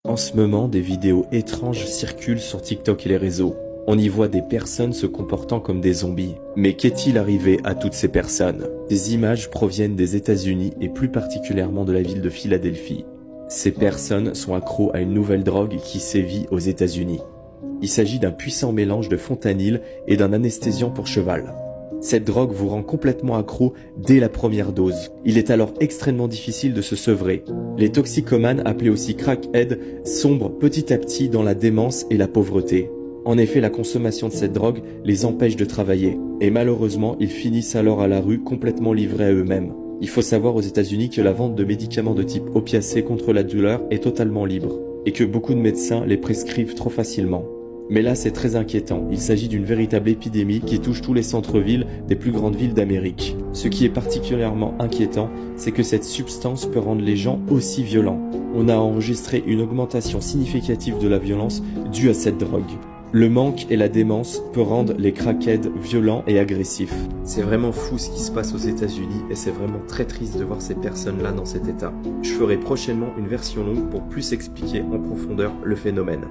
En ce moment, des vidéos étranges circulent sur TikTok et les réseaux. On y voit des personnes se comportant comme des zombies. Mais qu'est-il arrivé à toutes ces personnes? Des images proviennent des États-Unis et plus particulièrement de la ville de Philadelphie. Ces personnes sont accros à une nouvelle drogue qui sévit aux États-Unis. Il s'agit d'un puissant mélange de fentanyl et d'un anesthésiant pour cheval. Cette drogue vous rend complètement accro dès la première dose. Il est alors extrêmement difficile de se sevrer. Les toxicomanes, appelés aussi crackheads, sombrent petit à petit dans la démence et la pauvreté. En effet, la consommation de cette drogue les empêche de travailler. Et malheureusement, ils finissent alors à la rue complètement livrés à eux-mêmes. Il faut savoir aux États-Unis que la vente de médicaments de type opiacé contre la douleur est totalement libre. Et que beaucoup de médecins les prescrivent trop facilement. Mais là, c'est très inquiétant. Il s'agit d'une véritable épidémie qui touche tous les centres-villes des plus grandes villes d'Amérique. Ce qui est particulièrement inquiétant, c'est que cette substance peut rendre les gens aussi violents. On a enregistré une augmentation significative de la violence due à cette drogue. Le manque et la démence peut rendre les crackheads violents et agressifs. C'est vraiment fou ce qui se passe aux États-Unis et c'est vraiment très triste de voir ces personnes-là dans cet état. Je ferai prochainement une version longue pour plus expliquer en profondeur le phénomène.